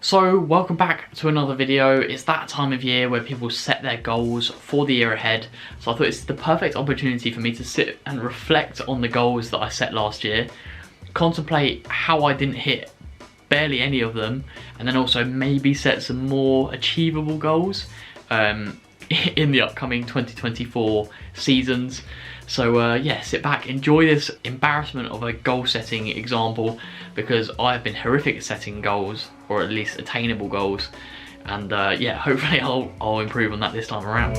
So welcome back to another video. It's that time of year where people set their goals for the year ahead. So I thought it's the perfect opportunity for me to sit and reflect on the goals that I set last year, contemplate how I didn't hit barely any of them, and then also maybe set some more achievable goals in the upcoming 2024 seasons. So yeah, sit back, enjoy this embarrassment of a goal setting example, because I've been horrific at setting goals, or at least attainable goals, and yeah, hopefully I'll improve on that this time around.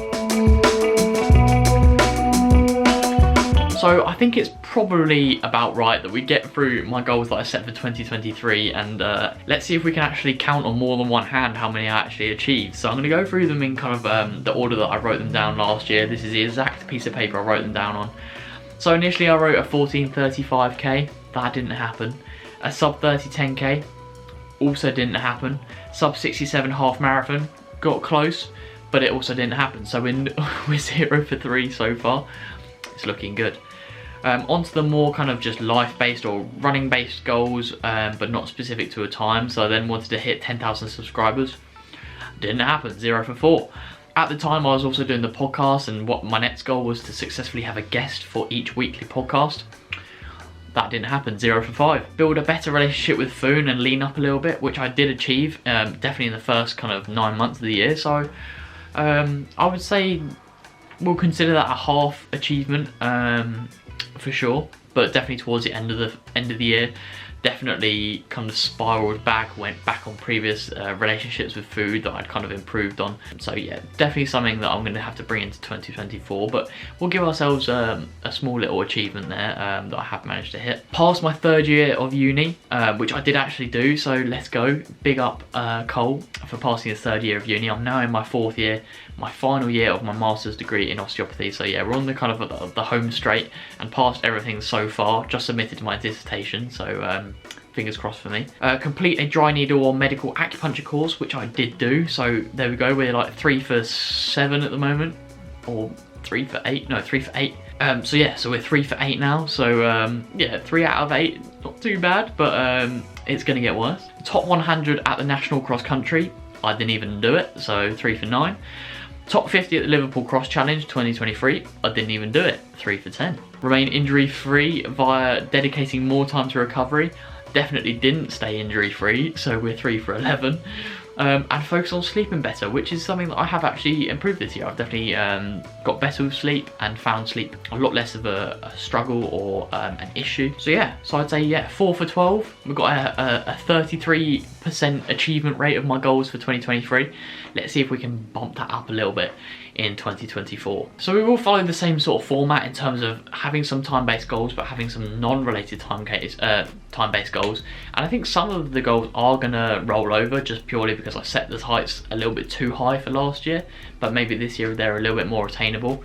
So I think it's probably about right that we get through my goals that I set for 2023, and let's see if we can actually count on more than one hand how many I actually achieved. So I'm going to go through them in kind of the order that I wrote them down last year. This is the exact piece of paper I wrote them down on. So initially I wrote a 14:35k, that didn't happen. A sub 30 10k, also didn't happen. Sub 67 half marathon, got close, but it also didn't happen. So we're 0 for 3 so far. It's looking good. Onto the more kind of just life-based or running-based goals, but not specific to a time. So I then wanted to hit 10,000 subscribers. Didn't happen, 0 for 4. At the time I was also doing the podcast, and what my next goal was to successfully have a guest for each weekly podcast. That didn't happen, 0 for 5. Build a better relationship with food and lean up a little bit, which I did achieve, definitely in the first kind of 9 months of the year. So I would say we'll consider that a half achievement, for sure, but definitely towards the end of the year, definitely kind of spiraled back, went back on previous relationships with food that I'd kind of improved on. So yeah, definitely something that I'm going to have to bring into 2024, but we'll give ourselves a small little achievement there that I have managed to hit. Passed my 3rd year of uni, which I did actually do, so let's go. Big up Cole for passing his 3rd year of uni. I'm now in my 4th year, my final year of my master's degree in osteopathy. So yeah, we're on the kind of the home straight and passed everything so far. Just submitted my dissertation, so fingers crossed for me. Complete a dry needle or medical acupuncture course, which I did do. So there we go, we're like 3 for 7 at the moment, or 3 for 8, no, 3 for 8. So yeah, so we're 3 for 8 now. So yeah, 3 out of 8, not too bad, but it's gonna get worse. Top 100 at the National Cross Country, I didn't even do it, so 3 for 9. Top 50 at the Liverpool Cross Challenge 2023, I didn't even do it, 3 for 10. Remain injury free via dedicating more time to recovery, definitely didn't stay injury free, so we're 3 for 11. And focus on sleeping better, which is something that I have actually improved this year. I've definitely got better with sleep and found sleep a lot less of a struggle or an issue. So yeah, so I'd say yeah, 4 for 12. We've got a 33% achievement rate of my goals for 2023. Let's see if we can bump that up a little bit in 2024. So we will follow the same sort of format in terms of having some time-based goals, but having some non-related time-based goals. And I think some of the goals are gonna roll over just purely because I set the heights a little bit too high for last year, but maybe this year they're a little bit more attainable.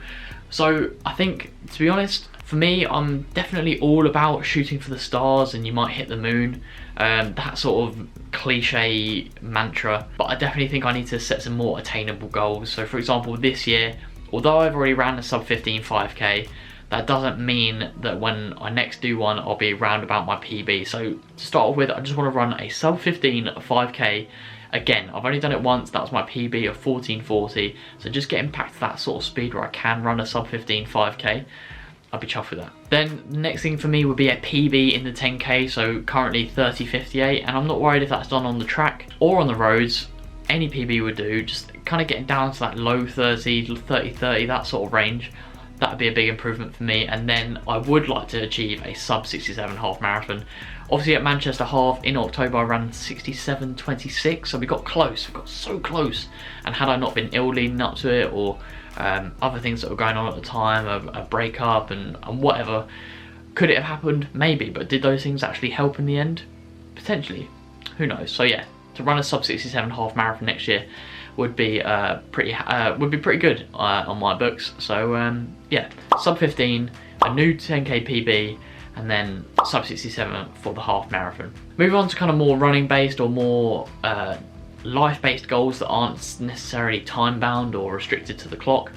So I think, to be honest, for me, I'm definitely all about shooting for the stars and you might hit the moon, that sort of cliche mantra, but I definitely think I need to set some more attainable goals. So for example, this year, although I've already ran a sub 15 5k, that doesn't mean that when I next do one, I'll be round about my PB. So to start off with, I just want to run a sub 15 5k. Again, I've only done it once, that was my PB of 14:40, so just getting back to that sort of speed where I can run a sub 15 5k, I'd be chuffed with that. Then the next thing for me would be a PB in the 10k, so currently 30:58, and I'm not worried if that's done on the track or on the roads. Any PB would do, just kind of getting down to that low 30, that sort of range. That would be a big improvement for me. And then I would like to achieve a sub 67 half marathon. Obviously at Manchester Half in October I ran 67:26, so we got close, we got so close. And had I not been ill leading up to it, or other things that were going on at the time, a breakup and whatever, could it have happened? Maybe, but did those things actually help in the end? Potentially, who knows? So yeah, to run a sub 67 half marathon next year would be pretty good on my books. So yeah, sub 15, a new 10k PB, and then sub 67 for the half marathon. Moving on to kind of more running based or more life-based goals that aren't necessarily time-bound or restricted to the clock.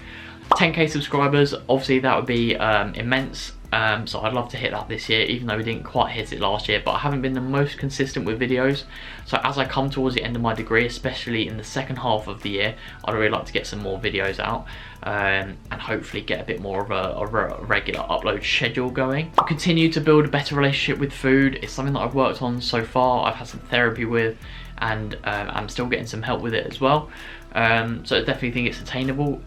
10k subscribers, obviously that would be immense. So I'd love to hit that this year, even though we didn't quite hit it last year. But I haven't been the most consistent with videos, so as I come towards the end of my degree, especially in the second half of the year, I'd really like to get some more videos out, and hopefully get a bit more of a regular upload schedule going. I'll continue to build a better relationship with food. It's something that I've worked on so far, I've had some therapy with, and I'm still getting some help with it as well. So I definitely think it's attainable.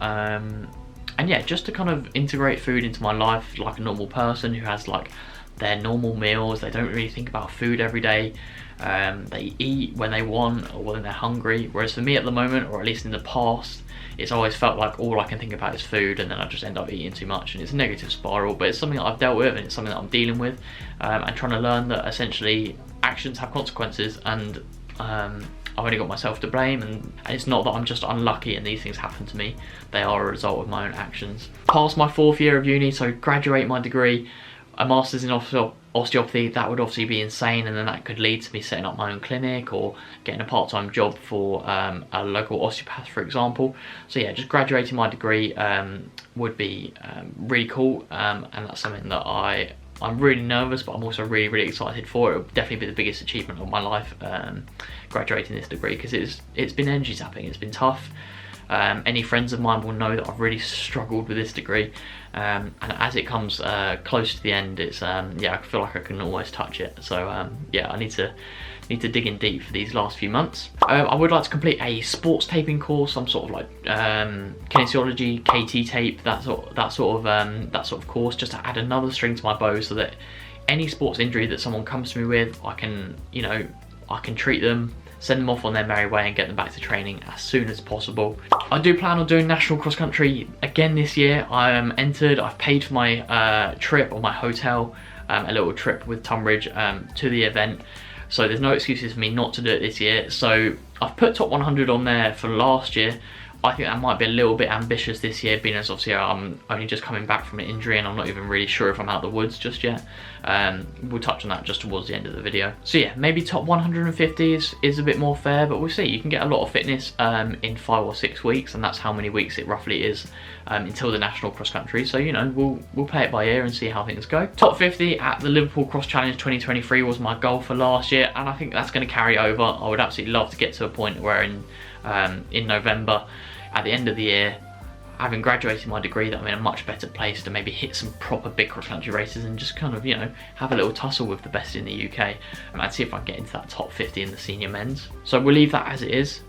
And yeah, just to kind of integrate food into my life like a normal person who has like their normal meals. They don't really think about food every day. They eat when they want or when they're hungry. Whereas for me at the moment, or at least in the past, it's always felt like all I can think about is food, and then I just end up eating too much, and it's a negative spiral. But it's something that I've dealt with, and it's something that I'm dealing with, and trying to learn that essentially actions have consequences, and I've only got myself to blame, and it's not that I'm just unlucky and these things happen to me. They are a result of my own actions. Past my 4th year of uni, so graduate my degree, a master's in osteopathy, that would obviously be insane, and then that could lead to me setting up my own clinic or getting a part-time job for a local osteopath, for example. So yeah, just graduating my degree would be really cool, and that's something that I'm really nervous, but I'm also really, really excited for. It will definitely be the biggest achievement of my life, graduating this degree, because it's been energy zapping, it's been tough. Any friends of mine will know that I've really struggled with this degree, and as it comes close to the end, it's yeah, I feel like I can almost touch it. So yeah, I need to dig in deep for these last few months. I would like to complete a sports taping course, some sort of like kinesiology, KT tape, that sort of course, just to add another string to my bow, so that any sports injury that someone comes to me with, I can, you know, I can treat them, send them off on their merry way, and get them back to training as soon as possible. I do plan on doing national cross country again this year. I am entered. I've paid for my trip, or my hotel, a little trip with Tunbridge to the event. So there's no excuses for me not to do it this year. So I've put top 100 on there for last year. I think that might be a little bit ambitious this year, being as obviously I'm only just coming back from an injury and I'm not even really sure if I'm out of the woods just yet. We'll touch on that just towards the end of the video. So yeah, maybe top 150 is a bit more fair, but we'll see. You can get a lot of fitness in 5 or 6 weeks, and that's how many weeks it roughly is until the national cross country. So, you know, we'll play it by ear and see how things go. Top 50 at the Liverpool Cross Challenge 2023 was my goal for last year, and I think that's going to carry over. I would absolutely love to get to a point where in November, at the end of the year, having graduated my degree, that I'm in a much better place to maybe hit some proper big cross-country races and just kind of, you know, have a little tussle with the best in the UK, and see if I can get into that top 50 in the senior men's. So we'll leave that as it is.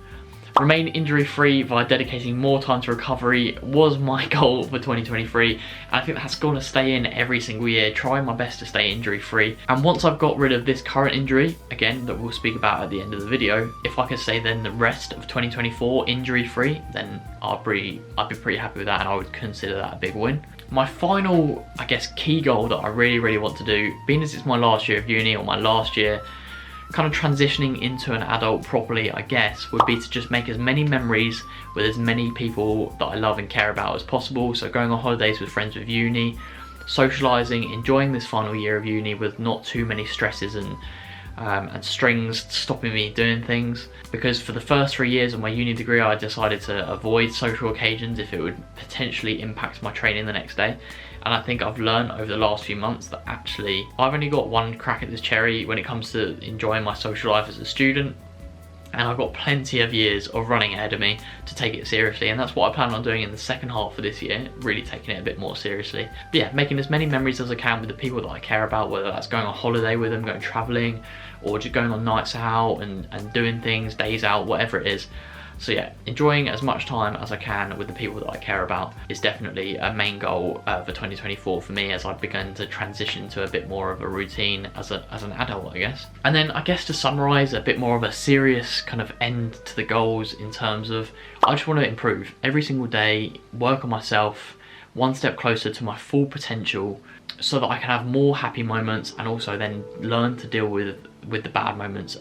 Remain injury-free via dedicating more time to recovery was my goal for 2023, and I think that's going to stay in every single year, trying my best to stay injury-free. And once I've got rid of this current injury, again, that we'll speak about at the end of the video, if I can stay then the rest of 2024 injury-free, then I'd be pretty happy with that, and I would consider that a big win. My final, I guess, key goal that I really, really want to do, being as it's my last year of uni, or my last year kind of transitioning into an adult properly, I guess, would be to just make as many memories with as many people that I love and care about as possible. So going on holidays with friends with uni, socialising, enjoying this final year of uni with not too many stresses and strings stopping me doing things. Because for the first 3 years of my uni degree, I decided to avoid social occasions if it would potentially impact my training the next day. And I think I've learned over the last few months that actually I've only got one crack at this cherry when it comes to enjoying my social life as a student, and I've got plenty of years of running ahead of me to take it seriously, and that's what I plan on doing in the second half of this year, really taking it a bit more seriously. But yeah, making as many memories as I can with the people that I care about, whether that's going on holiday with them, going travelling, or just going on nights out and doing things, days out, whatever it is. So yeah, enjoying as much time as I can with the people that I care about is definitely a main goal for 2024 for me, as I've begun to transition to a bit more of a routine as an adult, I guess. And then I guess to summarise, a bit more of a serious kind of end to the goals in terms of I just want to improve every single day, work on myself, one step closer to my full potential, so that I can have more happy moments and also then learn to deal with the bad moments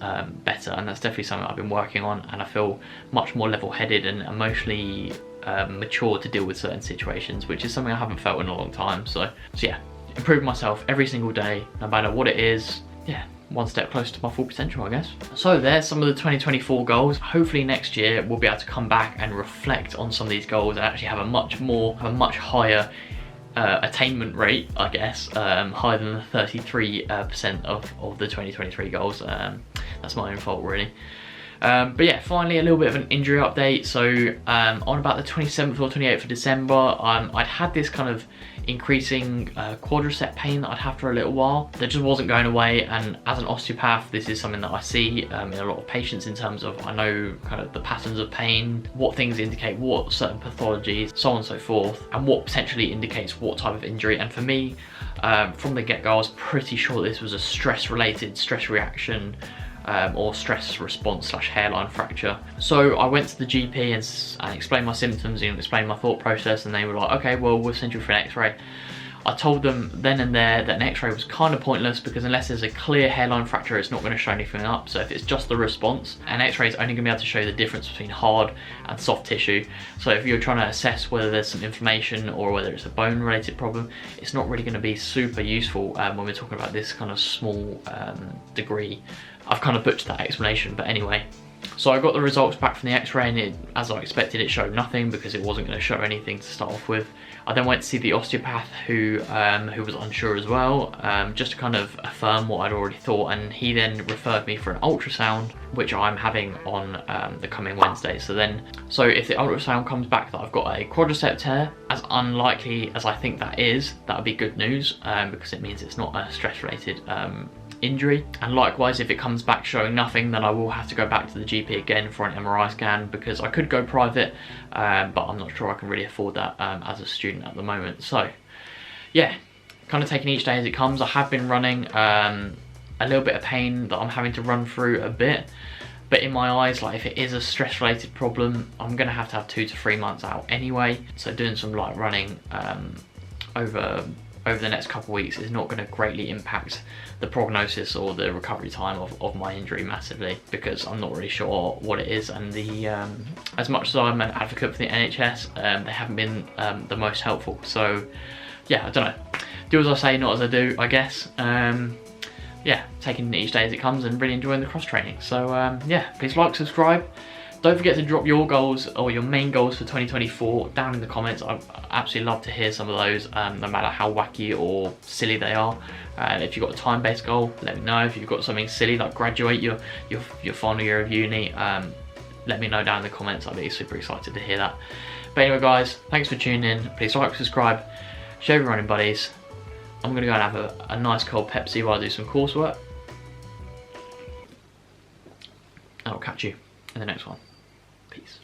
better. And that's definitely something I've been working on, and I feel much more level-headed and emotionally mature to deal with certain situations, which is something I haven't felt in a long time. So yeah, improve myself every single day, no matter what it is. Yeah, one step closer to my full potential, I guess. So there's some of the 2024 goals. Hopefully next year we'll be able to come back and reflect on some of these goals and actually have a much higher attainment rate, I guess, higher than the 33% of the 2023 goals. That's my own fault, really. But yeah, finally a little bit of an injury update. So on about the 27th or 28th of December, I'd had this kind of increasing quadricep pain that I'd have for a little while that just wasn't going away, and as an osteopath this is something that I see in a lot of patients, in terms of I know kind of the patterns of pain, what things indicate what certain pathologies, so on and so forth, and what potentially indicates what type of injury. And for me, from the get-go, I was pretty sure this was a stress reaction or stress response / hairline fracture. So I went to the GP and explained my symptoms and explained my thought process, and they were like, okay, well, we'll send you for an x-ray. I told them then and there that an x-ray was kind of pointless, because unless there's a clear hairline fracture, it's not going to show anything up. So if it's just the response, an x-ray is only going to be able to show the difference between hard and soft tissue. So if you're trying to assess whether there's some inflammation or whether it's a bone related problem, it's not really going to be super useful when we're talking about this kind of small degree. I've kind of butchered that explanation, but anyway. So I got the results back from the x-ray, and as I expected, it showed nothing because it wasn't going to show anything to start off with. I then went to see the osteopath who was unsure as well, just to kind of affirm what I'd already thought, and he then referred me for an ultrasound, which I'm having on the coming Wednesday. So if the ultrasound comes back that I've got a quadricep tear, as unlikely as I think that is, that would be good news, because it means it's not a stress-related injury. And likewise, if it comes back showing nothing, then I will have to go back to the GP again for an MRI scan, because I could go private, but I'm not sure I can really afford that as a student at the moment. So yeah, kind of taking each day as it comes. I have been running a little bit of pain that I'm having to run through a bit, but in my eyes, like, if it is a stress related problem, I'm gonna have to have 2 to 3 months out anyway. So doing some light running over the next couple of weeks is not going to greatly impact the prognosis or the recovery time of my injury massively, because I'm not really sure what it is. And the as much as I'm an advocate for the NHS, they haven't been the most helpful. So yeah, I don't know, do as I say, not as I do, I guess. Yeah, taking it each day as it comes and really enjoying the cross training. So yeah, please like, subscribe. Don't forget to drop your goals or your main goals for 2024 down in the comments. I'd absolutely love to hear some of those, no matter how wacky or silly they are. If you've got a time-based goal, let me know. If you've got something silly like graduate your final year of uni, let me know down in the comments. I'd be super excited to hear that. But anyway, guys, thanks for tuning in. Please like, subscribe, share with your running buddies. I'm going to go and have a nice cold Pepsi while I do some coursework. I'll catch you in the next one. Peace.